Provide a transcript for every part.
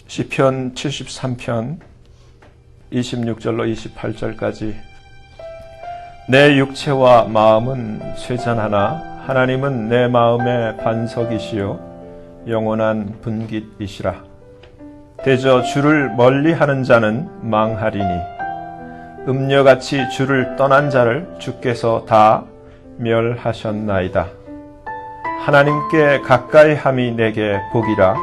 시편 73편 26절로 28절까지 내 육체와 마음은 쇠잔하나 하나님은 내 마음의 반석이시요 영원한 분깃이시라. 대저 주를 멀리하는 자는 망하리니 음녀같이 주를 떠난 자를 주께서 다 멸하셨나이다. 하나님께 가까이함이 내게 복이라.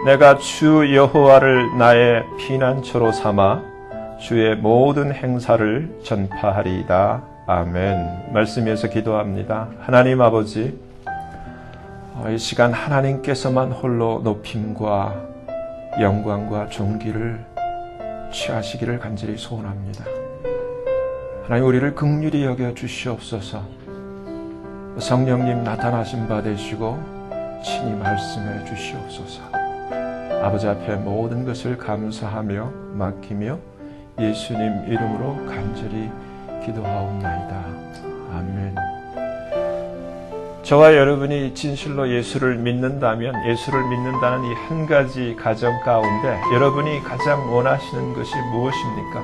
내가 주 여호와를 나의 피난처로 삼아 주의 모든 행사를 전파하리이다. 아멘. 말씀에서 기도합니다. 하나님 아버지, 이 시간 하나님께서만 홀로 높임과 영광과 존귀를 취하시기를 간절히 소원합니다. 하나님, 우리를 긍휼히 여겨 주시옵소서. 성령님 나타나신 바 되시고 친히 말씀해 주시옵소서. 아버지 앞에 모든 것을 감사하며 맡기며 예수님 이름으로 간절히 기도하옵나이다. 아멘. 저와 여러분이 진실로 예수를 믿는다면 예수를 믿는다는 이 한 가지 가정 가운데 여러분이 가장 원하시는 것이 무엇입니까?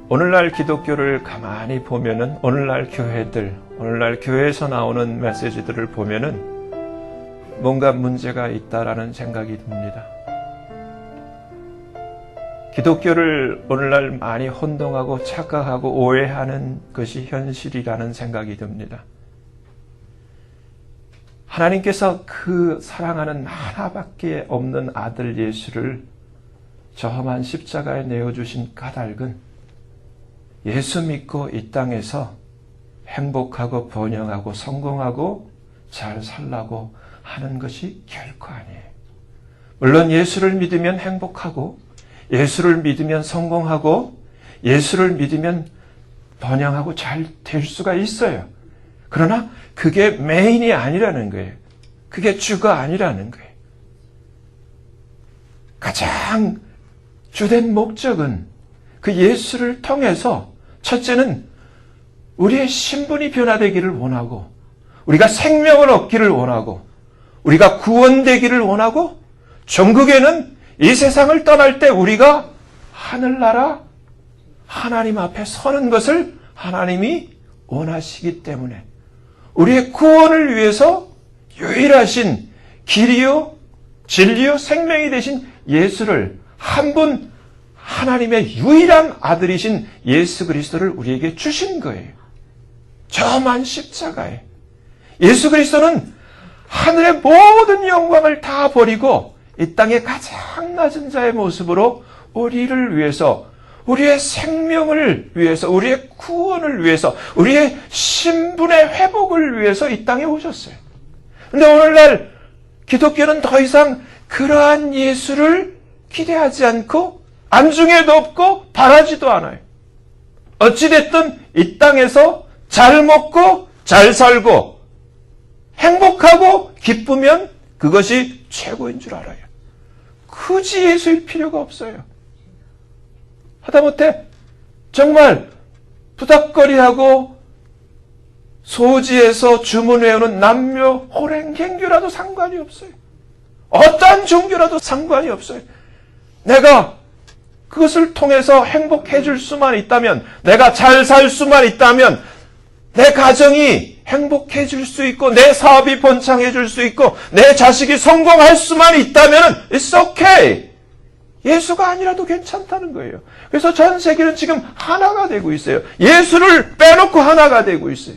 오늘날 기독교를 가만히 보면은 오늘날 교회들, 오늘날 교회에서 나오는 메시지들을 보면은 뭔가 문제가 있다라는 생각이 듭니다. 기독교를 오늘날 많이 혼동하고 착각하고 오해하는 것이 현실이라는 생각이 듭니다. 하나님께서 그 사랑하는 하나밖에 없는 아들 예수를 저 험한 십자가에 내어주신 까닭은 예수 믿고 이 땅에서 행복하고 번영하고 성공하고 잘 살라고 하는 것이 결코 아니에요. 물론 예수를 믿으면 행복하고 예수를 믿으면 성공하고 예수를 믿으면 번영하고 잘 될 수가 있어요. 그러나 그게 메인이 아니라는 거예요. 그게 주가 아니라는 거예요. 가장 주된 목적은 그 예수를 통해서 첫째는 우리의 신분이 변화되기를 원하고 우리가 생명을 얻기를 원하고 우리가 구원되기를 원하고 종국에는 이 세상을 떠날 때 우리가 하늘나라 하나님 앞에 서는 것을 하나님이 원하시기 때문에 우리의 구원을 위해서 유일하신 길이요 진리요 생명이 되신 예수를 한 분 하나님의 유일한 아들이신 예수 그리스도를 우리에게 주신 거예요. 저만 십자가에 예수 그리스도는 하늘의 모든 영광을 다 버리고 이 땅의 가장 낮은 자의 모습으로 우리를 위해서 우리의 생명을 위해서 우리의 구원을 위해서 우리의 신분의 회복을 위해서 이 땅에 오셨어요. 그런데 오늘날 기독교는 더 이상 그러한 예수를 기대하지 않고 안중에도 없고 바라지도 않아요. 어찌됐든 이 땅에서 잘 먹고 잘 살고 행복하고 기쁘면 그것이 최고인 줄 알아요. 굳이 예수일 필요가 없어요. 하다못해 정말 부닥거리하고 소지에서 주문해오는 남녀 호랭갱교라도 상관이 없어요. 어떠한 종교라도 상관이 없어요. 내가 그것을 통해서 행복해질 수만 있다면, 내가 잘 살 수만 있다면, 내 가정이 행복해질 수 있고 내 사업이 번창해질 수 있고 내 자식이 성공할 수만 있다면 it's okay. 예수가 아니라도 괜찮다는 거예요. 그래서 전 세계는 지금 하나가 되고 있어요. 예수를 빼놓고 하나가 되고 있어요.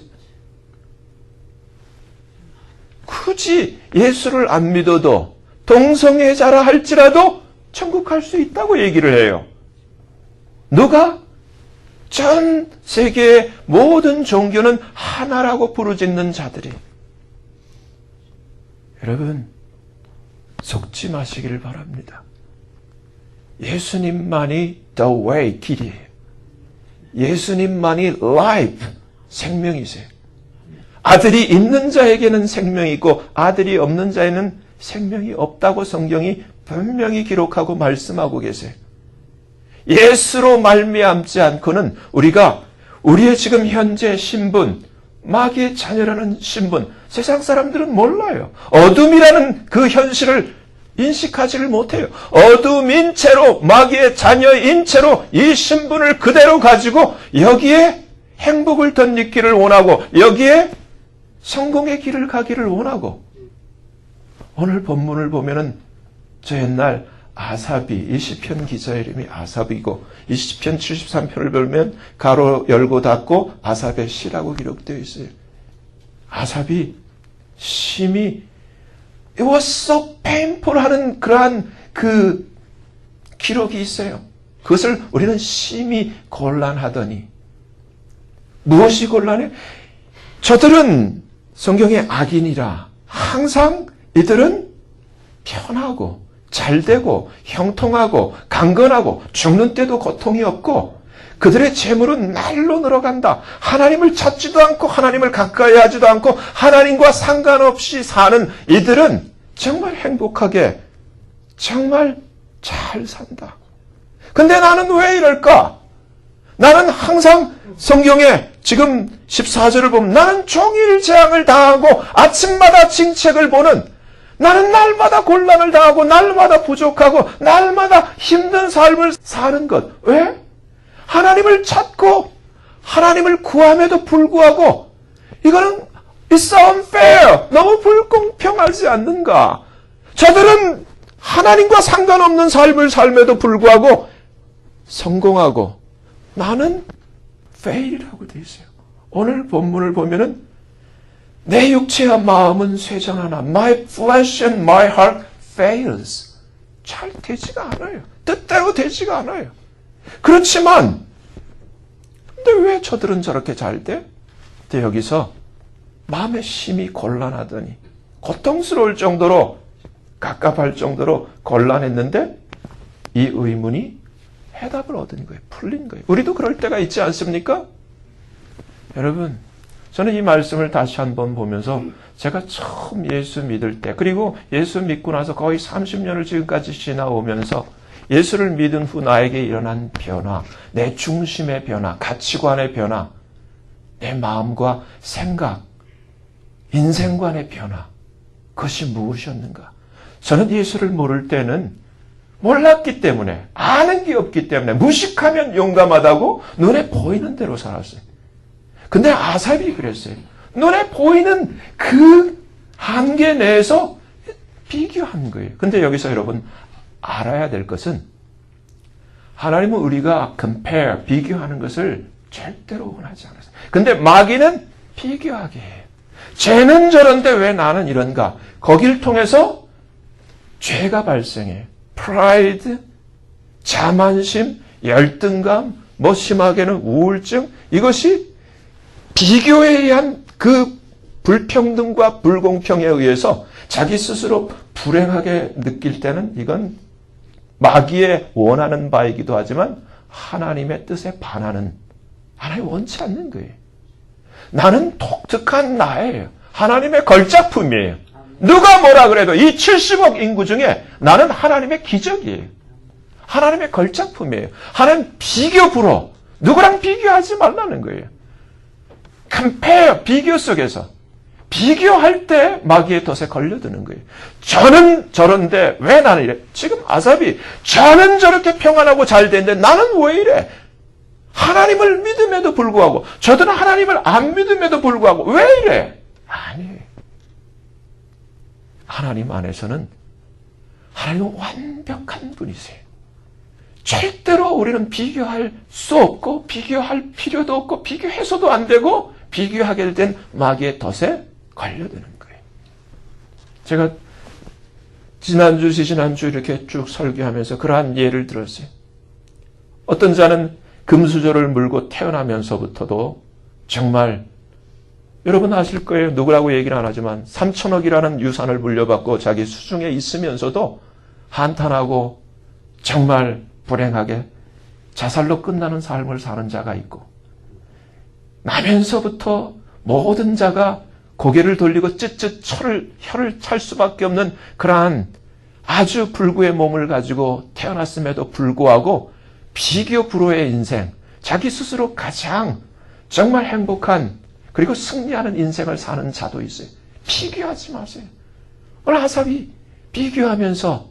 굳이 예수를 안 믿어도 동성애자라 할지라도 천국 갈 수 있다고 얘기를 해요. 누가? 전 세계의 모든 종교는 하나라고 부르짖는 자들이. 여러분, 속지 마시기를 바랍니다. 예수님만이 the way, 길이에요. 예수님만이 life, 생명이세요. 아들이 있는 자에게는 생명이 있고 아들이 없는 자에는 생명이 없다고 성경이 분명히 기록하고 말씀하고 계세요. 예수로 말미암지 않고는 우리가 우리의 지금 현재 신분, 마귀의 자녀라는 신분, 세상 사람들은 몰라요. 어둠이라는 그 현실을 인식하지를 못해요. 어둠인 채로, 마귀의 자녀인 채로 이 신분을 그대로 가지고 여기에 행복을 덧입기를 원하고 여기에 성공의 길을 가기를 원하고, 오늘 본문을 보면은 저 옛날 아삽이, 이 시편 기자의 이름이 아삽이고 이 시편 73편을 보면 가로 열고 닫고 아삽의 시라고 기록되어 있어요. 아삽이 심히 it was so painful 하는 그러한 그 기록이 있어요. 그것을 우리는 심히 곤란하더니, 무엇이 곤란해? 저들은 성경의 악인이라 항상 이들은 편하고 잘되고 형통하고 강건하고 죽는 때도 고통이 없고 그들의 재물은 날로 늘어간다. 하나님을 찾지도 않고 하나님을 가까이 하지도 않고 하나님과 상관없이 사는 이들은 정말 행복하게 정말 잘 산다. 근데 나는 왜 이럴까? 나는 항상 성경에 지금 14절을 보면 나는 종일 재앙을 당하고 아침마다 징책을 보는, 나는 날마다 곤란을 당하고 날마다 부족하고 날마다 힘든 삶을 사는 것. 왜? 하나님을 찾고 하나님을 구함에도 불구하고 이거는 it's unfair. 너무 불공평하지 않는가? 저들은 하나님과 상관없는 삶을 삶에도 불구하고 성공하고 나는 fail이라고 되어 있어요. 오늘 본문을 보면은 내 육체와 마음은 쇠잔하나 my flesh and my heart fails. 잘 되지가 않아요. 뜻대로 되지가 않아요. 그렇지만 근데 왜 저들은 저렇게 잘 돼? 근데 여기서 마음의 심히 곤란하더니, 고통스러울 정도로 갑갑할 정도로 곤란했는데 이 의문이 해답을 얻은 거예요. 풀린 거예요. 우리도 그럴 때가 있지 않습니까? 여러분, 저는 이 말씀을 다시 한번 보면서 제가 처음 예수 믿을 때, 그리고 예수 믿고 나서 거의 30년을 지금까지 지나오면서 예수를 믿은 후 나에게 일어난 변화, 내 중심의 변화, 가치관의 변화, 내 마음과 생각, 인생관의 변화, 그것이 무엇이었는가? 저는 예수를 모를 때는 몰랐기 때문에, 아는 게 없기 때문에 무식하면 용감하다고 눈에 보이는 대로 살았어요. 근데 아삽이 그랬어요. 눈에 보이는 그 한계 내에서 비교한 거예요. 근데 여기서 여러분 알아야 될 것은, 하나님은 우리가 compare, 비교하는 것을 절대로 원하지 않았어요. 근데 마귀는 비교하게 해요. 쟤는 저런데 왜 나는 이런가? 거길 통해서 죄가 발생해요. 프라이드, 자만심, 열등감, 뭐 심하게는 우울증, 이것이 비교에 의한 그 불평등과 불공평에 의해서 자기 스스로 불행하게 느낄 때는 이건 마귀의 원하는 바이기도 하지만 하나님의 뜻에 반하는, 하나님 원치 않는 거예요. 나는 독특한 나예요. 하나님의 걸작품이에요. 누가 뭐라 그래도 이 70억 인구 중에 나는 하나님의 기적이에요. 하나님의 걸작품이에요. 하나님 비교 불어. 누구랑 비교하지 말라는 거예요. compare, 비교 속에서. 비교할 때 마귀의 덫에 걸려드는 거예요. 저는 저런데 왜 나는 이래? 지금 아삽이 저는 저렇게 평안하고 잘 되는데 나는 왜 이래? 하나님을 믿음에도 불구하고, 저들은 하나님을 안 믿음에도 불구하고 왜 이래? 아니에요. 하나님 안에서는 하나님은 완벽한 분이세요. 절대로 우리는 비교할 수 없고 비교할 필요도 없고 비교해서도 안 되고 비교하게 된 마귀의 덫에 걸려드는 거예요. 제가 지난주, 지지난주 이렇게 쭉 설교하면서 그러한 예를 들었어요. 어떤 자는 금수저를 물고 태어나면서부터도 정말, 여러분 아실 거예요. 누구라고 얘기는 안 하지만 3천억이라는 유산을 물려받고 자기 수중에 있으면서도 한탄하고 정말 불행하게 자살로 끝나는 삶을 사는 자가 있고, 나면서부터 모든 자가 고개를 돌리고 쯧쯧 혀를 찰 수밖에 없는 그러한 아주 불구의 몸을 가지고 태어났음에도 불구하고 비교 불호의 인생, 자기 스스로 가장 정말 행복한, 그리고 승리하는 인생을 사는 자도 있어요. 비교하지 마세요. 오늘 아삽이 비교하면서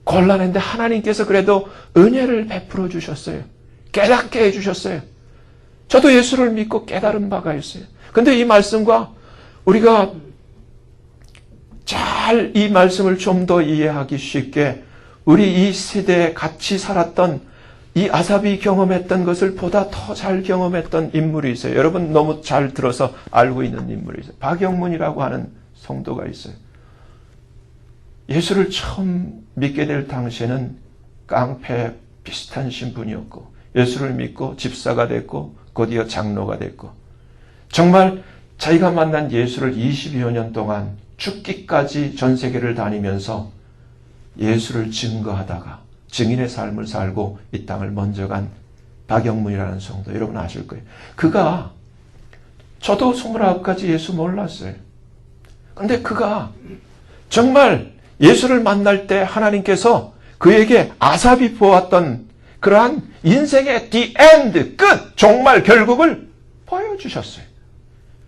곤란한데 하나님께서 그래도 은혜를 베풀어 주셨어요. 깨닫게 해주셨어요. 저도 예수를 믿고 깨달은 바가 있어요. 근데 이 말씀과 우리가 잘 이 말씀을 좀 더 이해하기 쉽게 우리 이 세대에 같이 살았던 이 아삽이 경험했던 것을 보다 더 잘 경험했던 인물이 있어요. 여러분 너무 잘 들어서 알고 있는 인물이 있어요. 박영문이라고 하는 성도가 있어요. 예수를 처음 믿게 될 당시에는 깡패 비슷한 신분이었고 예수를 믿고 집사가 됐고 곧이어 장로가 됐고 정말 자기가 만난 예수를 20여 년 동안 죽기까지 전 세계를 다니면서 예수를 증거하다가 증인의 삶을 살고 이 땅을 먼저 간 박영문이라는 성도 여러분 아실 거예요. 그가 저도 29까지 예수 몰랐어요. 그런데 그가 정말 예수를 만날 때 하나님께서 그에게 아삽이 보았던 그러한 인생의 the end, 끝, 정말 결국을 보여주셨어요.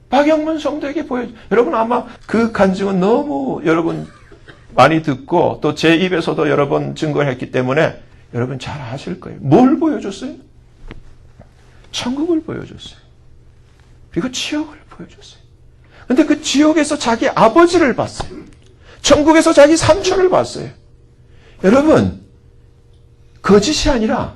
박영문 성도에게 여러분 아마 그 간증은 너무 여러분 많이 듣고 또 제 입에서도 여러 번 증거했기 때문에 여러분 잘 아실 거예요. 뭘 보여줬어요? 천국을 보여줬어요. 그리고 지옥을 보여줬어요. 근데 그 지옥에서 자기 아버지를 봤어요. 천국에서 자기 삼촌을 봤어요. 여러분, 거짓이 아니라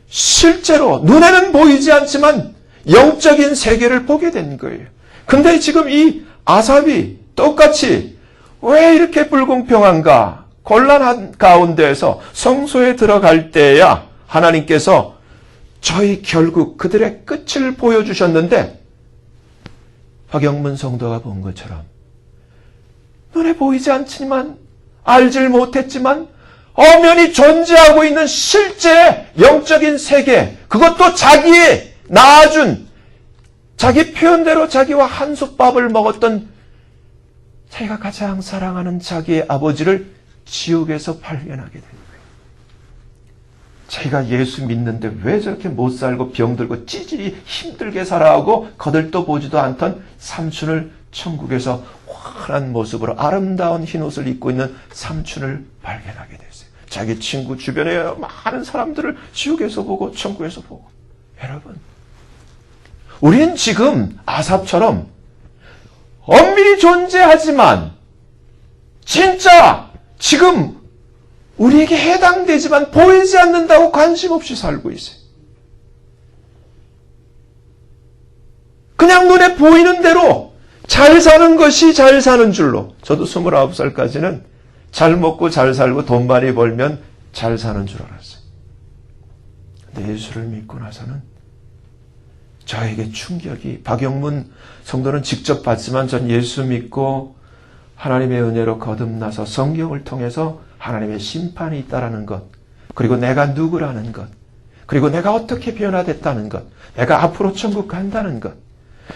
실제로 눈에는 보이지 않지만 영적인 세계를 보게 된 거예요. 근데 지금 이 아삽이 똑같이 왜 이렇게 불공평한가? 곤란한 가운데에서 성소에 들어갈 때야 하나님께서 저희 결국 그들의 끝을 보여주셨는데 박영문 성도가 본 것처럼 눈에 보이지 않지만 알질 못했지만 엄연히 존재하고 있는 실제 영적인 세계 그것도 자기의 낳아준 자기 표현대로 자기와 한솥밥을 먹었던 자기가 가장 사랑하는 자기의 아버지를 지옥에서 발견하게 된 거예요. 자기가 예수 믿는데 왜 저렇게 못 살고 병들고 찌질이 힘들게 살아가고 거들떠 보지도 않던 삼촌을 천국에서 환한 모습으로 아름다운 흰옷을 입고 있는 삼촌을 발견하게 됐어요. 자기 친구 주변에 많은 사람들을 지옥에서 보고 천국에서 보고. 여러분, 우리는 지금 아삽처럼 엄밀히 존재하지만 진짜 지금 우리에게 해당되지만 보이지 않는다고 관심 없이 살고 있어요. 그냥 눈에 보이는 대로 잘 사는 것이 잘 사는 줄로. 저도 29살까지는 잘 먹고 잘 살고 돈 많이 벌면 잘 사는 줄 알았어요. 근데 예수를 믿고 나서는 저에게 충격이, 박영문 성도는 직접 봤지만 전 예수 믿고 하나님의 은혜로 거듭나서 성경을 통해서 하나님의 심판이 있다라는 것, 그리고 내가 누구라는 것, 그리고 내가 어떻게 변화됐다는 것, 내가 앞으로 천국 간다는 것,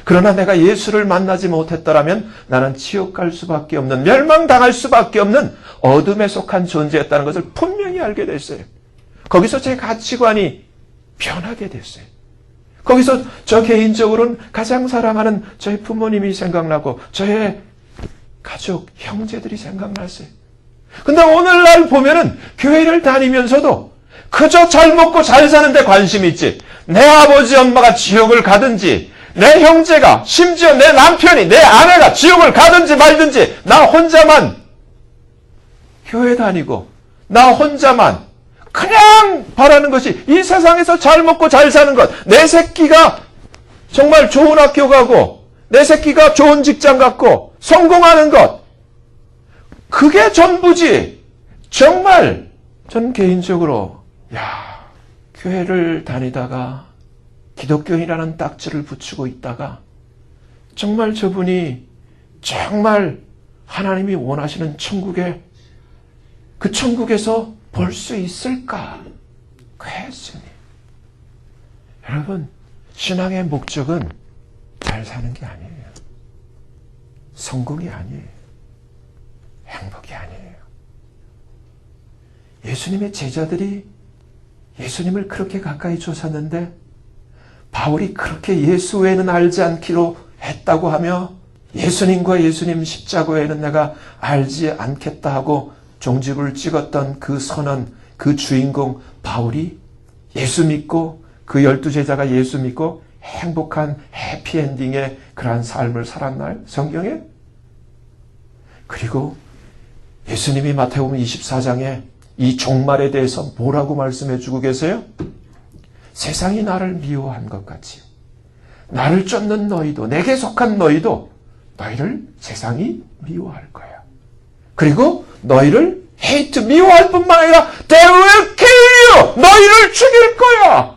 그러나 내가 예수를 만나지 못했더라면 나는 지옥 갈 수밖에 없는, 멸망당할 수밖에 없는 어둠에 속한 존재였다는 것을 분명히 알게 됐어요. 거기서 제 가치관이 변하게 됐어요. 거기서 저 개인적으로는 가장 사랑하는 저희 부모님이 생각나고 저의 가족, 형제들이 생각났어요. 근데 오늘날 보면은 교회를 다니면서도 그저 잘 먹고 잘 사는데 관심이 있지. 내 아버지 엄마가 지옥을 가든지 내 형제가 심지어 내 남편이 내 아내가 지옥을 가든지 말든지 나 혼자만 교회 다니고 나 혼자만 그냥 바라는 것이 이 세상에서 잘 먹고 잘 사는 것, 내 새끼가 정말 좋은 학교 가고 내 새끼가 좋은 직장 갖고 성공하는 것, 그게 전부지. 정말 전 개인적으로 교회를 다니다가 기독교인이라는 딱지를 붙이고 있다가 정말 저분이 정말 하나님이 원하시는 천국에 그 천국에서 볼 수 있을까? question이. 여러분, 신앙의 목적은 잘 사는 게 아니에요. 성공이 아니에요. 행복이 아니에요. 예수님의 제자들이 예수님을 그렇게 가까이 쫓았는데 바울이 그렇게 예수 외에는 알지 않기로 했다고 하며 예수님과 예수님 십자가 외에는 내가 알지 않겠다 하고 종지부를 찍었던 그 선언, 그 주인공 바울이 예수 믿고 그 12제자가 예수 믿고 행복한 해피엔딩의 그러한 삶을 살았나요? 성경에? 그리고 예수님이 마태복음 24장에 이 종말에 대해서 뭐라고 말씀해 주고 계세요? 세상이 나를 미워한 것 같이 나를 쫓는 너희도, 내게 속한 너희도 너희를 세상이 미워할 거야. 그리고 너희를 hate, 미워할 뿐만 아니라 they will kill you, 너희를 죽일 거야.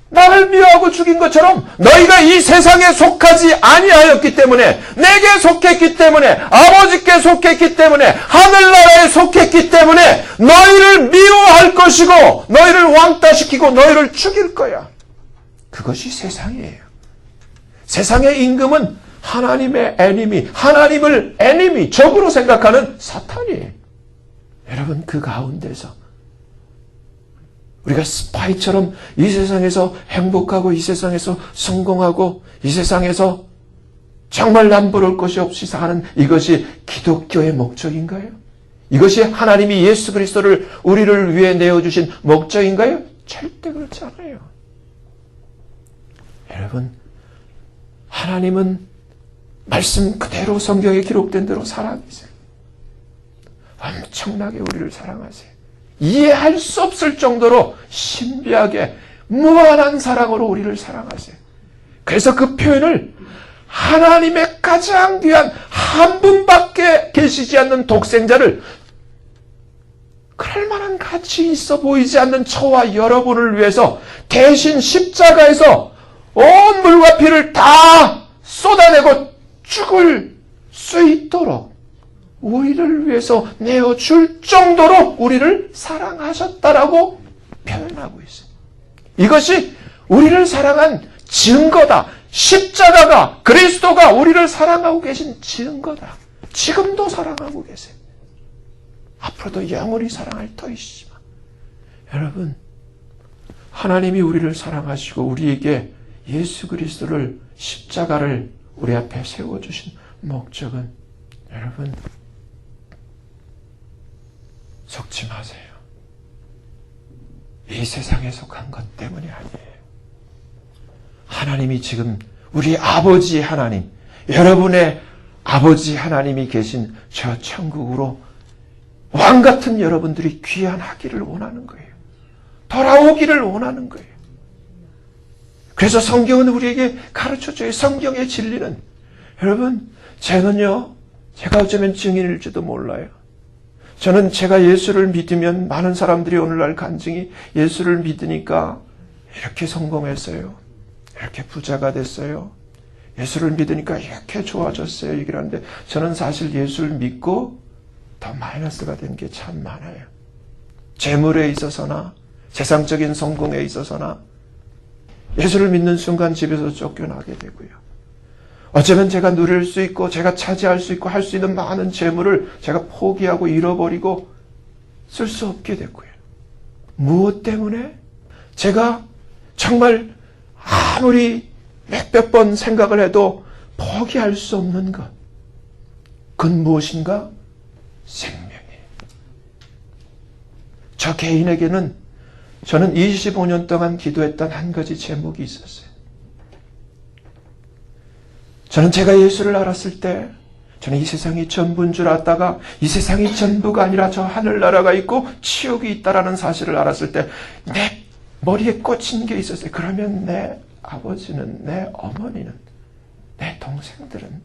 나를 미워하고 죽인 것처럼 너희가 이 세상에 속하지 아니하였기 때문에, 내게 속했기 때문에, 아버지께 속했기 때문에, 하늘나라에 속했기 때문에 너희를 미워할 것이고 너희를 왕따시키고 너희를 죽일 거야. 그것이 세상이에요. 세상의 임금은 하나님의 애니미, 하나님을 애니미, 적으로 생각하는 사탄이에요. 여러분, 그 가운데서 우리가 스파이처럼 이 세상에서 행복하고 이 세상에서 성공하고 이 세상에서 정말 남부러울 것이 없이 사는 이것이 기독교의 목적인가요? 이것이 하나님이 예수 그리스도를 우리를 위해 내어주신 목적인가요? 절대 그렇지 않아요. 여러분, 하나님은 말씀 그대로 성경에 기록된 대로 사랑하세요. 엄청나게 우리를 사랑하세요. 이해할 수 없을 정도로 신비하게 무한한 사랑으로 우리를 사랑하세요. 그래서 그 표현을 하나님의 가장 귀한 한 분밖에 계시지 않는 독생자를 그럴 만한 가치 있어 보이지 않는 저와 여러분을 위해서 대신 십자가에서 온 물과 피를 다 쏟아내고 죽을 수 있도록 우리를 위해서 내어줄 정도로 우리를 사랑하셨다라고 표현하고 있어요. 이것이 우리를 사랑한 증거다. 십자가가, 그리스도가 우리를 사랑하고 계신 증거다. 지금도 사랑하고 계세요. 앞으로도 영원히 사랑할 터이시지만, 여러분, 하나님이 우리를 사랑하시고 우리에게 예수 그리스도를, 십자가를 우리 앞에 세워주신 목적은, 여러분, 속지 마세요. 이 세상에 속한 것 때문이 아니에요. 하나님이 지금 우리 아버지 하나님, 여러분의 아버지 하나님이 계신 저 천국으로 왕같은 여러분들이 귀환하기를 원하는 거예요. 돌아오기를 원하는 거예요. 그래서 성경은 우리에게 가르쳐줘요. 성경의 진리는. 여러분, 저는요, 제가 어쩌면 증인일지도 몰라요. 저는 제가 예수를 믿으면 많은 사람들이 오늘날 간증이 예수를 믿으니까 이렇게 성공했어요. 이렇게 부자가 됐어요. 예수를 믿으니까 이렇게 좋아졌어요. 얘기를 하는데 저는 사실 예수를 믿고 더 마이너스가 된 게 참 많아요. 재물에 있어서나 세상적인 성공에 있어서나 예수를 믿는 순간 집에서 쫓겨나게 되고요. 어쩌면 제가 누릴 수 있고 제가 차지할 수 있고 할 수 있는 많은 재물을 제가 포기하고 잃어버리고 쓸 수 없게 됐고요. 무엇 때문에? 제가 정말 아무리 몇백 번 생각을 해도 포기할 수 없는 것. 그건 무엇인가? 생명이에요. 저 개인에게는 저는 25년 동안 기도했던 한 가지 제목이 있었어요. 저는 제가 예수를 알았을 때 저는 이 세상이 전부인 줄 알았다가 이 세상이 전부가 아니라 저 하늘나라가 있고 지옥이 있다라는 사실을 알았을 때 내 머리에 꽂힌 게 있었어요. 그러면 내 아버지는, 내 어머니는, 내 동생들은,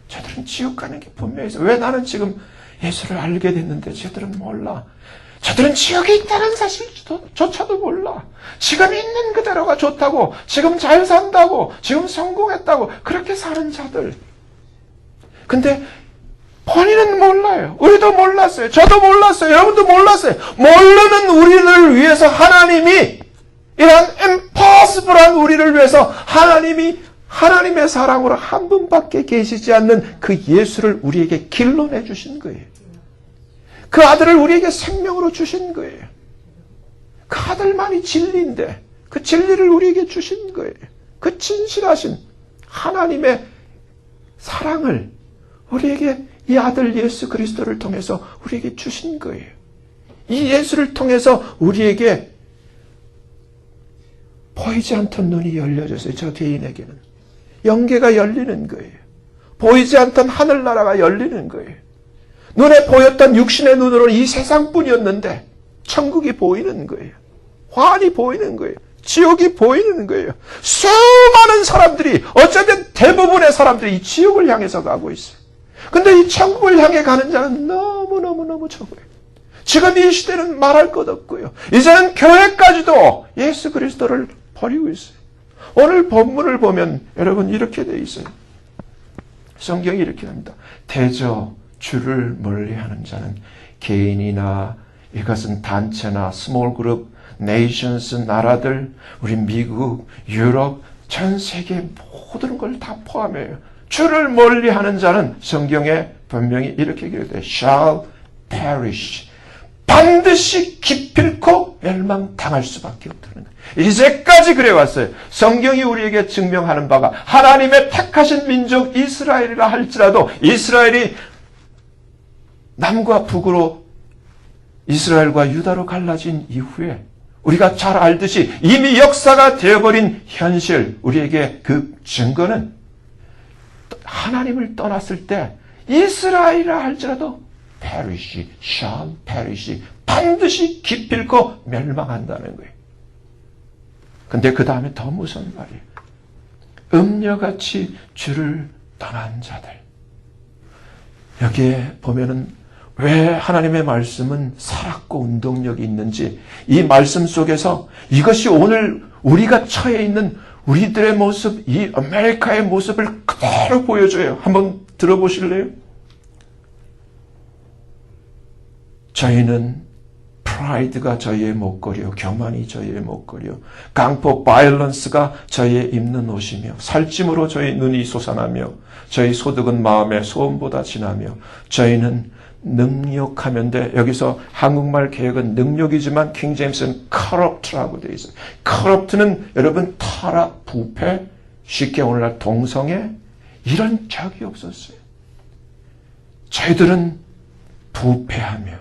저들은 지옥 가는 게 분명히 있어요. 왜 나는 지금 예수를 알게 됐는데 저들은 몰라. 저들은 지옥에 있다는 사실조차도 몰라. 지금 있는 그대로가 좋다고, 지금 잘 산다고, 지금 성공했다고 그렇게 사는 자들. 근데 본인은 몰라요. 우리도 몰랐어요. 저도 몰랐어요. 여러분도 몰랐어요. 모르는 우리를 위해서 하나님이 이런 impossible한 우리를 위해서 하나님이 하나님의 사랑으로 한 분밖에 계시지 않는 그 예수를 우리에게 길러내 주신 거예요. 그 아들을 우리에게 생명으로 주신 거예요. 그 아들만이 진리인데 그 진리를 우리에게 주신 거예요. 그 진실하신 하나님의 사랑을 우리에게 이 아들 예수 그리스도를 통해서 우리에게 주신 거예요. 이 예수를 통해서 우리에게 보이지 않던 눈이 열려졌어요. 저 개인에게는. 영계가 열리는 거예요. 보이지 않던 하늘나라가 열리는 거예요. 눈에 보였던 육신의 눈으로는 이 세상뿐이었는데 천국이 보이는 거예요. 환히 보이는 거예요. 지옥이 보이는 거예요. 수많은 사람들이, 어쩌면 대부분의 사람들이 이 지옥을 향해서 가고 있어요. 근데 이 천국을 향해 가는 자는 너무너무너무 적어요. 지금 이 시대는 말할 것 없고요. 이제는 교회까지도 예수 그리스도를 버리고 있어요. 오늘 본문을 보면 여러분 이렇게 되어 있어요. 성경이 이렇게 합니다. 대저 주를 멀리하는 자는 개인이나 이것은 단체나 스몰 그룹, 네이션스, 나라들, 우리 미국, 유럽, 전 세계 모든 걸 다 포함해요. 주를 멀리하는 자는 성경에 분명히 이렇게 기록되어 shall perish. 반드시 기필코 멸망당할 수밖에 없다는 거예요. 이제까지 그래왔어요. 성경이 우리에게 증명하는 바가 하나님의 택하신 민족 이스라엘이라 할지라도 이스라엘이 남과 북으로 이스라엘과 유다로 갈라진 이후에 우리가 잘 알듯이 이미 역사가 되어버린 현실, 우리에게 그 증거는 하나님을 떠났을 때 이스라엘이라 할지라도 perish, shall perish, 반드시 기필코 멸망한다는 거예요. 근데 그 다음에 더 무서운 말이에요. 음녀같이 주를 떠난 자들. 여기에 보면은 왜 하나님의 말씀은 살았고 운동력이 있는지 이 말씀 속에서 이것이 오늘 우리가 처해 있는 우리들의 모습, 이 아메리카의 모습을 그대로 보여줘요. 한번 들어보실래요? 저희는 프라이드가 저희의 목걸이요, 교만이 저희의 목걸이요, 강포 바이올런스가 저희의 입는 옷이며 살찜으로 저희 눈이 솟아나며 저희 소득은 마음의 소음보다 진하며 저희는 능욕하면 돼. 여기서 한국말 개혁은 능욕이지만 킹제임스는 corrupt라고 되어 있어요. corrupt는 여러분 타락, 부패, 쉽게 오늘날 동성애 이런 적이 없었어요. 저희들은 부패하며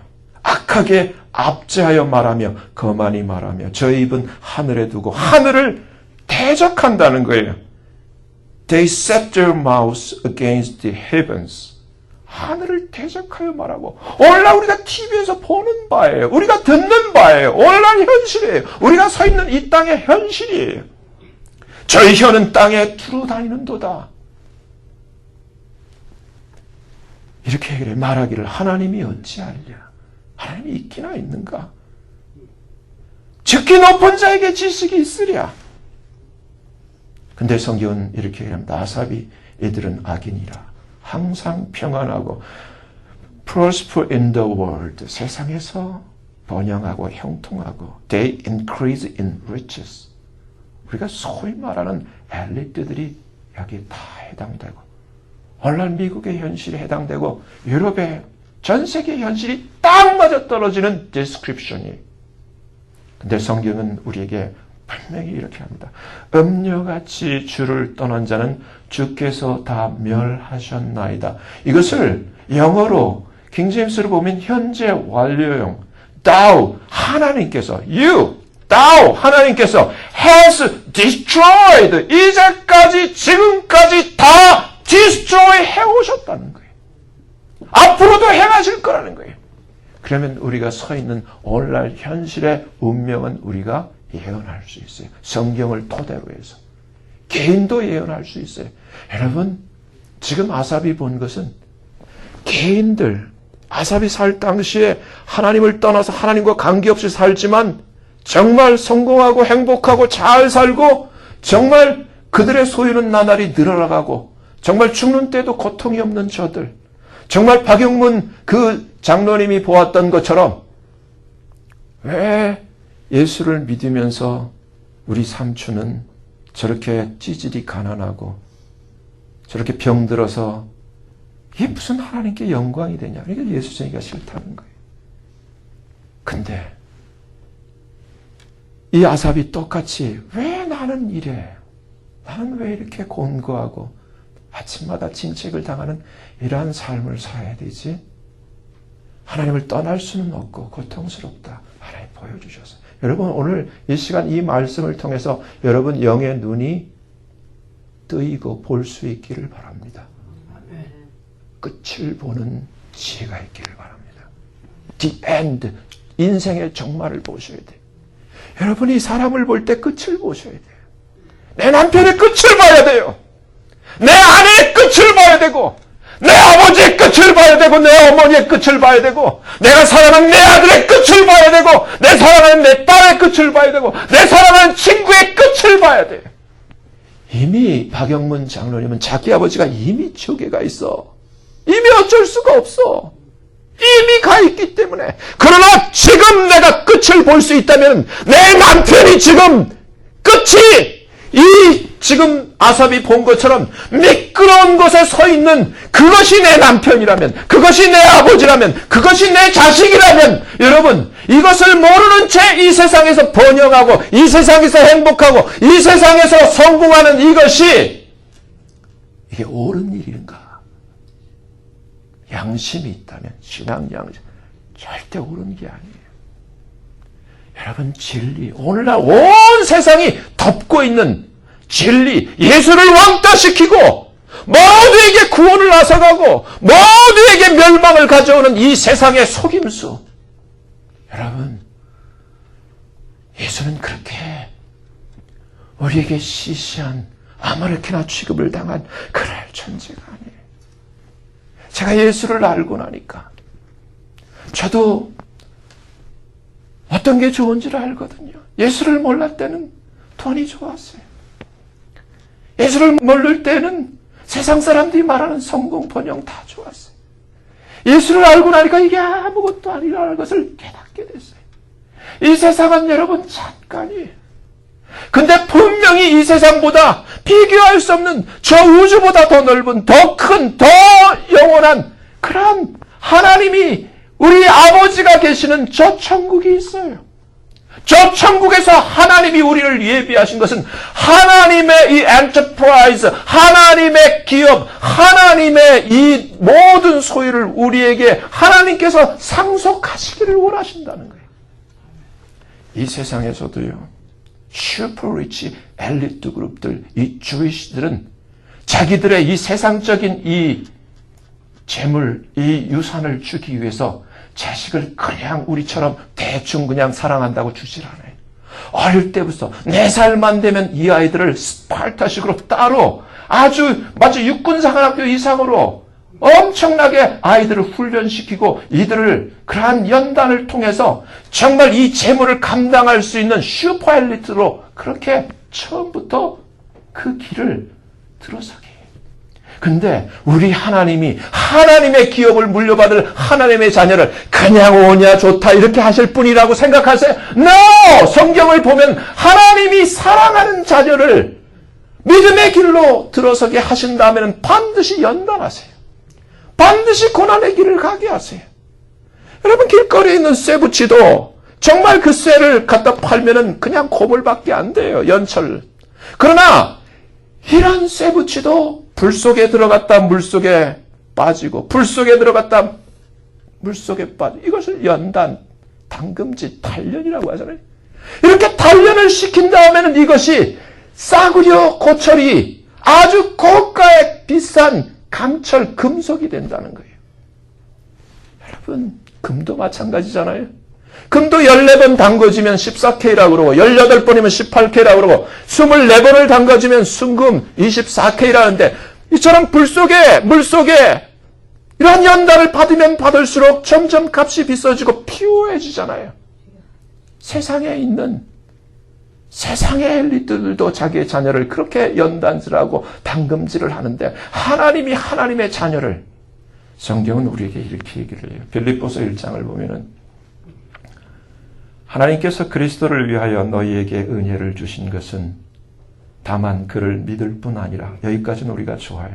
악하게 압제하여 말하며 거만히 말하며 저희 입은 하늘에 두고 하늘을 대적한다는 거예요. They set their mouths against the heavens. 하늘을 대적하여 말하고 오늘날 우리가 TV에서 보는 바예요. 우리가 듣는 바예요. 오늘날 현실이에요. 우리가 서 있는 이 땅의 현실이에요. 저희 혀는 땅에 두루 다니는도다. 이렇게 얘기를 말하기를 하나님이 어찌하랴. 하나님이 있기나 있는가. 즉기 높은 자에게 지식이 있으랴. 근데 성경은 이렇게 얘기합니다. 아삽이 이들은 악인이라. 항상 평안하고 prosper in the world. 세상에서 번영하고 형통하고 they increase in riches. 우리가 소위 말하는 엘리트들이 여기에 다 해당되고 오늘날 미국의 현실에 해당되고 유럽의 전 세계 현실이 딱 맞아 떨어지는 description이. 근데 성경은 우리에게 분명히 이렇게 합니다. 음녀같이 주를 떠난 자는 주께서 다 멸하셨나이다. 이것을 영어로 킹제임스로 보면 현재 완료형 thou 하나님께서 you thou 하나님께서 has destroyed 이제까지 지금까지 다 destroy 해오셨다는 거예요. 앞으로도 행하실 거라는 거예요. 그러면 우리가 서 있는 오늘날 현실의 운명은 우리가 예언할 수 있어요. 성경을 토대로 해서. 개인도 예언할 수 있어요. 여러분, 지금 아삽이 본 것은 개인들, 아삽이 살 당시에 하나님을 떠나서 하나님과 관계없이 살지만 정말 성공하고 행복하고 잘 살고 정말 그들의 소유는 나날이 늘어나가고 정말 죽는 때도 고통이 없는 저들, 정말 박용문 그 장로님이 보았던 것처럼 왜 예수를 믿으면서 우리 삼촌은 저렇게 찌질이 가난하고 저렇게 병들어서 이게 무슨 하나님께 영광이 되냐. 그러니까 예수 전이가 싫다는 거예요. 근데 이 아삽이 똑같이 왜 나는 이래? 나는 왜 이렇게 곤고하고 아침마다 진책을 당하는 이러한 삶을 살아야 되지? 하나님을 떠날 수는 없고 고통스럽다. 하나님 보여주셔서. 여러분 오늘 이 시간 이 말씀을 통해서 여러분 영의 눈이 뜨이고 볼 수 있기를 바랍니다. 끝을 보는 지혜가 있기를 바랍니다. The end. 인생의 종말을 보셔야 돼요. 여러분이 사람을 볼 때 끝을 보셔야 돼요. 내 남편의 끝을 봐야 돼요. 내 아내의 끝을 봐야 되고 내 아버지의 끝을 봐야 되고 내 어머니의 끝을 봐야 되고 내가 사랑하는 내 아들의 끝을 봐야 되고 내 사랑하는 내 딸의 끝을 봐야 되고 내 사랑하는 친구의 끝을 봐야 돼요. 이미 박영문 장로님은 자기 아버지가 이미 지옥에 가 있어. 이미 어쩔 수가 없어. 이미 가 있기 때문에. 그러나 지금 내가 끝을 볼 수 있다면 내 남편이 지금 끝이 이 지금 아삽이 본 것처럼 미끄러운 곳에 서 있는 그것이 내 남편이라면, 그것이 내 아버지라면, 그것이 내 자식이라면, 여러분 이것을 모르는 채 이 세상에서 번영하고 이 세상에서 행복하고 이 세상에서 성공하는 이것이 이게 옳은 일인가? 양심이 있다면, 신앙 양심 절대 옳은 게 아니에요. 여러분 진리, 오늘날 온 세상이 덮고 있는 진리, 예수를 왕따시키고 모두에게 구원을 앗아가고 모두에게 멸망을 가져오는 이 세상의 속임수. 여러분 예수는 그렇게 우리에게 시시한 아무렇게나 취급을 당한 그럴 존재가 아니에요. 제가 예수를 알고 나니까 저도 어떤 게 좋은지를 알거든요. 예수를 몰랐을 때는 돈이 좋았어요. 예수를 모를 때는 세상 사람들이 말하는 성공, 번영 다 좋았어요. 예수를 알고 나니까 이게 아무것도 아니라는 것을 깨닫게 됐어요. 이 세상은 여러분 잠깐이에요. 근데 분명히 이 세상보다 비교할 수 없는 저 우주보다 더 넓은, 더 큰, 더 영원한 그런 하나님이 우리 아버지가 계시는 저 천국이 있어요. 저 천국에서 하나님이 우리를 예비하신 것은 하나님의 이 엔터프라이즈, 하나님의 기업, 하나님의 이 모든 소유를 우리에게 하나님께서 상속하시기를 원하신다는 거예요. 이 세상에서도요, 슈퍼리치 엘리트 그룹들, 이 주이시들은 자기들의 이 세상적인 이 재물, 이 유산을 주기 위해서 자식을 그냥 우리처럼 대충 그냥 사랑한다고 주질 않아요. 어릴 때부터 4살만 되면 이 아이들을 스파르타식으로 따로 아주 마치 육군사관학교 이상으로 엄청나게 아이들을 훈련시키고 이들을 그러한 연단을 통해서 정말 이 재물을 감당할 수 있는 슈퍼 엘리트로 그렇게 처음부터 그 길을 들어서게 해요. 근데 우리 하나님이 하나님의 기업을 물려받을 하나님의 자녀를 그냥 오냐 좋다 이렇게 하실 분이라고 생각하세요? No! 성경을 보면 하나님이 사랑하는 자녀를 믿음의 길로 들어서게 하신 다음에는 반드시 연단하세요. 반드시 고난의 길을 가게 하세요. 여러분 길거리에 있는 쇠붙이도 정말 그 쇠를 갖다 팔면은 그냥 고물밖에 안 돼요. 연철. 그러나 이런 쇠붙이도 불 속에 들어갔다 물 속에 빠지고 불 속에 들어갔다 물 속에 빠지고 이것을 연단, 당금짓, 단련이라고 하잖아요. 이렇게 단련을 시킨 다음에는 이것이 싸구려 고철이 아주 고가의 비싼 강철, 금속이 된다는 거예요. 여러분 금도 마찬가지잖아요. 금도 14번 담궈지면 14K라고 그러고 18번이면 18K라고 그러고 24번을 담궈지면 순금 24K라는데 이처럼 불 속에 물 속에 이러한 연단을 받으면 받을수록 점점 값이 비싸지고 피요해지잖아요. 세상에 있는 세상의 엘리트들도 자기의 자녀를 그렇게 연단질하고 당금질을 하는데 하나님이 하나님의 자녀를 성경은 우리에게 이렇게 얘기를 해요. 빌립보서 1장을 보면은 하나님께서 그리스도를 위하여 너희에게 은혜를 주신 것은 다만 그를 믿을 뿐 아니라 여기까지는 우리가 좋아요.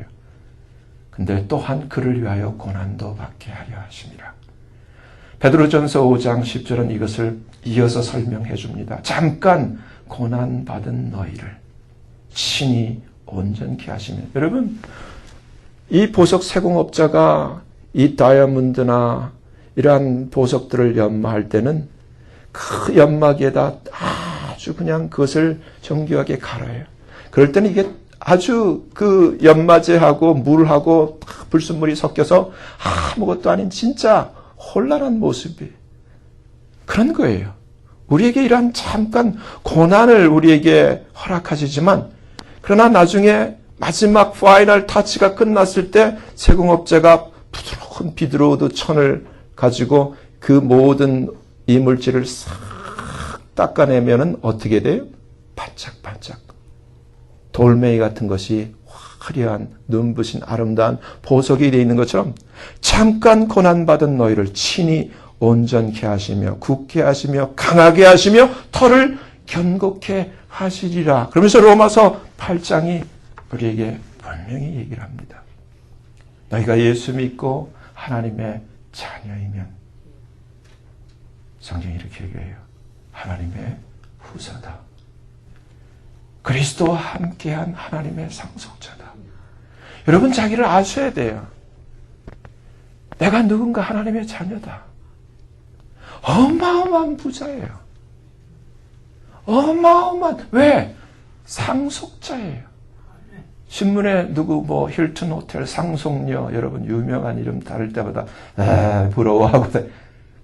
근데 또한 그를 위하여 고난도 받게 하려 하심이라. 베드로전서 5장 10절은 이것을 이어서 설명해 줍니다. 잠깐 고난받은 너희를 친히 온전케 하시며. 여러분, 이 보석 세공업자가 이 다이아몬드나 이러한 보석들을 연마할 때는 그 연마기에다 아주 그냥 그것을 정교하게 갈아요. 그럴 때는 이게 아주 그 연마제하고 물하고 불순물이 섞여서 아무것도 아닌 진짜 혼란한 모습이 그런 거예요. 우리에게 이러한 잠깐 고난을 우리에게 허락하시지만 그러나 나중에 마지막 파이널 타치가 끝났을 때 세공업자가 부드러운 비드로우드 천을 가지고 그 모든 이물질을 싹 닦아내면은 어떻게 돼요? 반짝반짝. 돌멩이 같은 것이 화려한 눈부신 아름다운 보석이 되어 있는 것처럼 잠깐 고난받은 너희를 친히 온전케 하시며 굳게 하시며 강하게 하시며 털을 견고케 하시리라. 그러면서 로마서 8장이 우리에게 분명히 얘기를 합니다. 너희가 예수 믿고 하나님의 자녀이면 성경이 이렇게 얘기해요. 하나님의 후사다. 그리스도와 함께한 하나님의 상속자다. 여러분 자기를 아셔야 돼요. 내가 누군가 하나님의 자녀다. 어마어마한 부자예요. 어마어마한, 왜? 상속자예요. 신문에 누구 힐튼 호텔 상속녀 여러분 유명한 이름 다를 때마다 부러워하고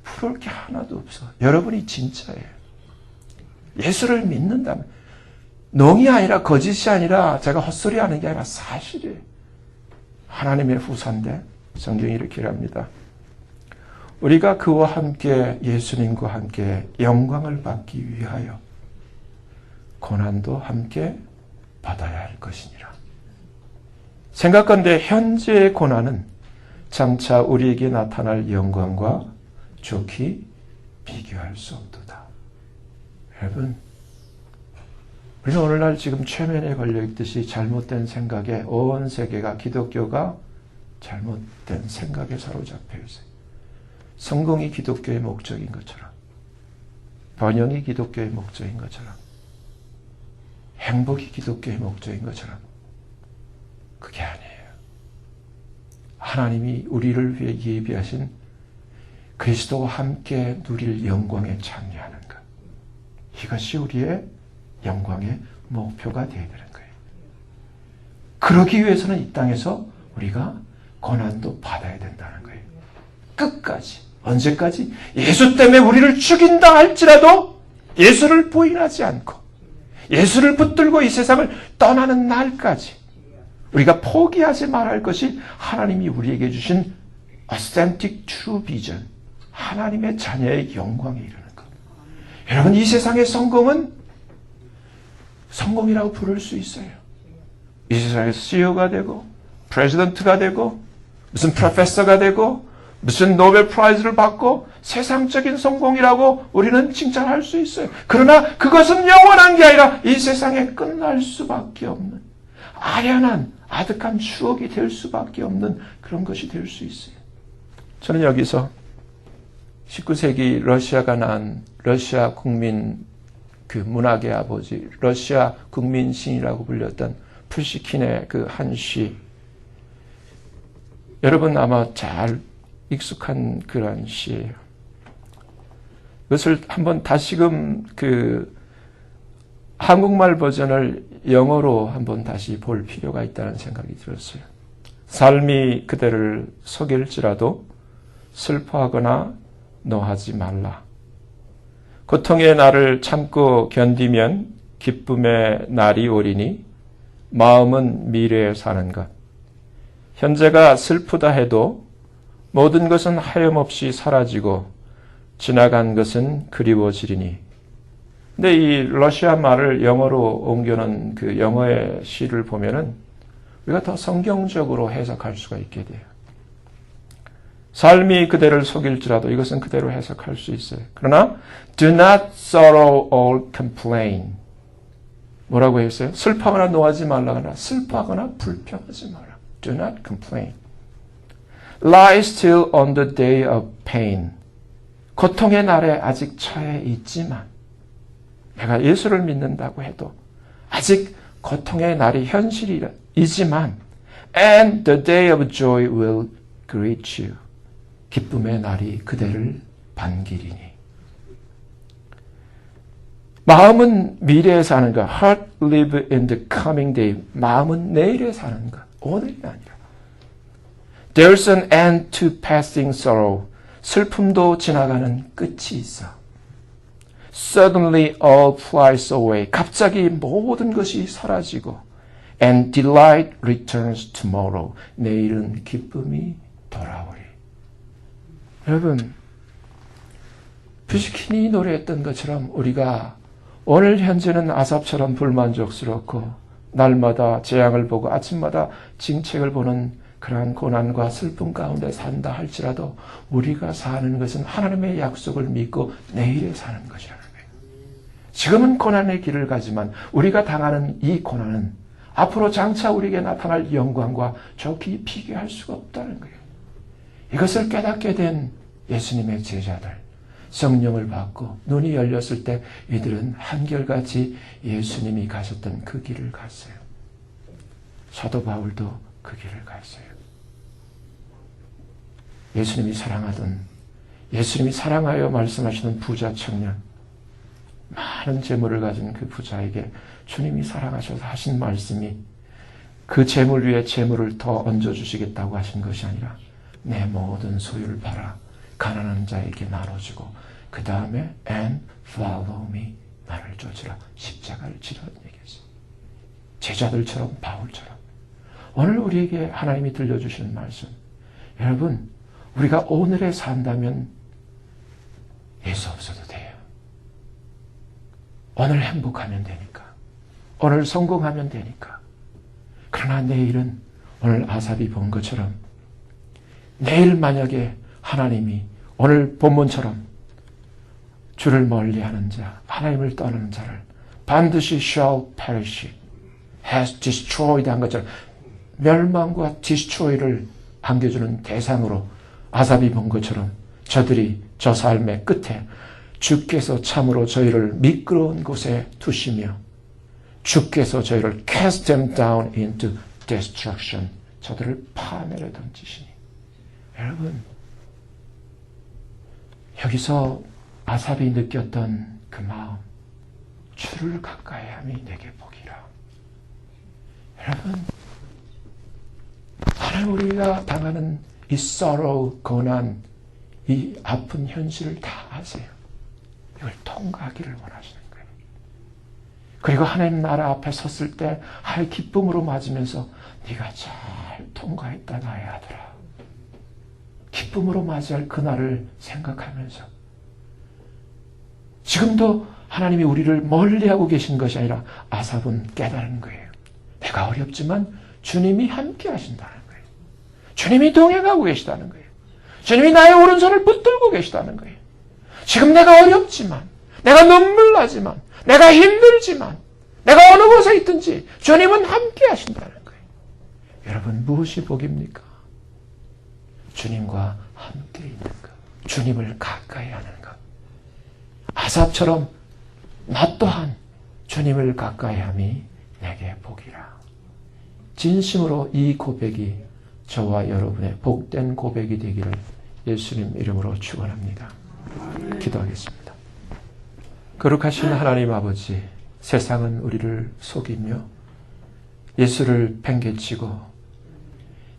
부러울 게 하나도 없어. 여러분이 진짜예요. 예수를 믿는다면 농이 아니라 거짓이 아니라 제가 헛소리하는 게 아니라 사실이에요. 하나님의 후사인데 성경이 이렇게 합니다. 우리가 그와 함께 예수님과 함께 영광을 받기 위하여 고난도 함께 받아야 할 것이니라. 생각건대 현재의 고난은 장차 우리에게 나타날 영광과 좋게 비교할 수 없도다. 여러분, 우리는 오늘날 지금 최면에 걸려있듯이 잘못된 생각에 온 세계가 기독교가 잘못된 생각에 사로잡혀 있어요. 성공이 기독교의 목적인 것처럼 번영이 기독교의 목적인 것처럼 행복이 기독교의 목적인 것처럼 그게 아니에요. 하나님이 우리를 위해 예비하신 그리스도와 함께 누릴 영광에 참여하는 것. 이것이 우리의 영광의 목표가 되어야 되는 거예요. 그러기 위해서는 이 땅에서 우리가 고난도 받아야 된다는 거예요. 끝까지. 언제까지? 예수 때문에 우리를 죽인다 할지라도 예수를 부인하지 않고 예수를 붙들고 이 세상을 떠나는 날까지 우리가 포기하지 말아야 할 것이 하나님이 우리에게 주신 authentic true vision, 하나님의 자녀의 영광에 이르는 것. 여러분, 이 세상의 성공은 성공이라고 부를 수 있어요. 이 세상에서 CEO가 되고 프레지던트가 되고 무슨 프로페서가 되고 무슨 노벨 프라이즈를 받고 세상적인 성공이라고 우리는 칭찬할 수 있어요. 그러나 그것은 영원한 게 아니라 이 세상에 끝날 수밖에 없는 아련한 아득한 추억이 될 수밖에 없는 그런 것이 될 수 있어요. 저는 여기서 19세기 러시아가 낳은 러시아 국민 그 문학의 아버지, 러시아 국민신이라고 불렸던 푸시킨의 그 한 시, 여러분 아마 잘 익숙한 그런 시예요. 그것을 한번 다시금 그 한국말 버전을 영어로 한번 다시 볼 필요가 있다는 생각이 들었어요. 삶이 그대를 속일지라도 슬퍼하거나 노하지 말라. 고통의 날을 참고 견디면 기쁨의 날이 오리니 마음은 미래에 사는 것. 현재가 슬프다 해도 모든 것은 하염없이 사라지고 지나간 것은 그리워지리니. 근데 이 러시아 말을 영어로 옮겨놓은 그 영어의 시를 보면은 우리가 더 성경적으로 해석할 수가 있게 돼요. 삶이 그대를 속일지라도 이것은 그대로 해석할 수 있어요. 그러나 do not sorrow or complain. 뭐라고 했어요? 슬퍼하거나 노하지 말라거나 슬퍼하거나 불평하지 마라. Do not complain. Lie still on the day of pain. 고통의 날에 아직 처해 있지만 내가 예수를 믿는다고 해도 아직 고통의 날이 현실이지만 and the day of joy will greet you. 기쁨의 날이 그대를 반기리니. 마음은 미래에 사는 것. Heart live in the coming day. 마음은 내일에 사는 것. 오늘이 아니라. There's an end to passing sorrow. 슬픔도 지나가는 끝이 있어. Suddenly all flies away. 갑자기 모든 것이 사라지고 and delight returns tomorrow. 내일은 기쁨이 돌아오리. 여러분, 푸시킨이 노래했던 것처럼 우리가 오늘 현재는 아삽처럼 불만족스럽고 날마다 재앙을 보고 아침마다 징책을 보는 그러한 고난과 슬픔 가운데 산다 할지라도 우리가 사는 것은 하나님의 약속을 믿고 내일에 사는 것이라는 거예요. 지금은 고난의 길을 가지만 우리가 당하는 이 고난은 앞으로 장차 우리에게 나타날 영광과 좋게 비교할 수가 없다는 거예요. 이것을 깨닫게 된 예수님의 제자들, 성령을 받고 눈이 열렸을 때 이들은 한결같이 예수님이 가셨던 그 길을 갔어요. 사도 바울도 그 길을 갔어요. 예수님이 사랑하던, 예수님이 사랑하여 말씀하시는 부자 청년, 많은 재물을 가진 그 부자에게 주님이 사랑하셔서 하신 말씀이 그 재물 위에 재물을 더 얹어주시겠다고 하신 것이 아니라 내 모든 소유를 팔아 가난한 자에게 나눠주고 그 다음에 and follow me, 나를 쫓으라, 십자가를 지라는 얘기였어요. 제자들처럼 바울처럼 오늘 우리에게 하나님이 들려주시는 말씀, 여러분 우리가 오늘에 산다면 예수 없어도 돼요. 오늘 행복하면 되니까, 오늘 성공하면 되니까. 그러나 내일은 오늘 아삽이 본 것처럼 내일 만약에 하나님이 오늘 본문처럼 주를 멀리하는 자, 하나님을 떠나는 자를 반드시 shall perish, has destroyed 한 것처럼 멸망과 destroy를 안겨주는 대상으로 아삽이 본 것처럼 저들이 저 삶의 끝에 주께서 참으로 저희를 미끄러운 곳에 두시며 주께서 저희를 cast them down into destruction, 저들을 파내려 던지시니. 여러분, 여기서 아삽이 느꼈던 그 마음, 주를 가까이 함이 내게 복이라. 여러분, 하나님 우리가 당하는 이 sorrow, 고난, 이 아픈 현실을 다 아세요. 이걸 통과하기를 원하시는 거예요. 그리고 하나님 나라 앞에 섰을 때 하의 기쁨으로 맞으면서 네가 잘 통과했다 나의 아들아. 기쁨으로 맞이할 그날을 생각하면서 지금도 하나님이 우리를 멀리하고 계신 것이 아니라 아삽은 깨달은 거예요. 내가 어렵지만 주님이 함께 하신다는 거예요. 주님이 동행하고 계시다는 거예요. 주님이 나의 오른손을 붙들고 계시다는 거예요. 지금 내가 어렵지만, 내가 눈물 나지만, 내가 힘들지만, 내가 어느 곳에 있든지 주님은 함께 하신다는 거예요. 여러분, 무엇이 복입니까? 주님과 함께 있는 것, 주님을 가까이 하는 것. 아삽처럼 나 또한 주님을 가까이 함이 내게 복이라. 진심으로 이 고백이 저와 여러분의 복된 고백이 되기를 예수님 이름으로 축원합니다. 기도하겠습니다. 거룩하신 하나님 아버지, 세상은 우리를 속이며 예수를 팽개치고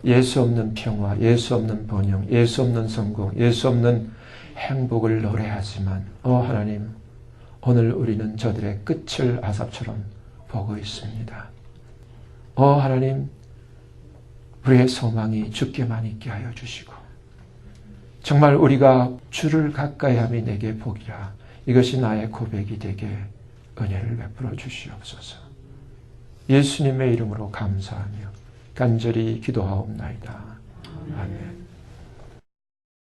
예수 없는 평화, 예수 없는 번영, 예수 없는 성공, 예수 없는 행복을 노래하지만 하나님, 오늘 우리는 저들의 끝을 아삽처럼 보고 있습니다. 하나님, 우리의 소망이 주께만 있게 하여 주시고 정말 우리가 주를 가까이 함이 내게 복이라, 이것이 나의 고백이 되게 은혜를 베풀어 주시옵소서. 예수님의 이름으로 감사하며 간절히 기도하옵나이다. 아멘.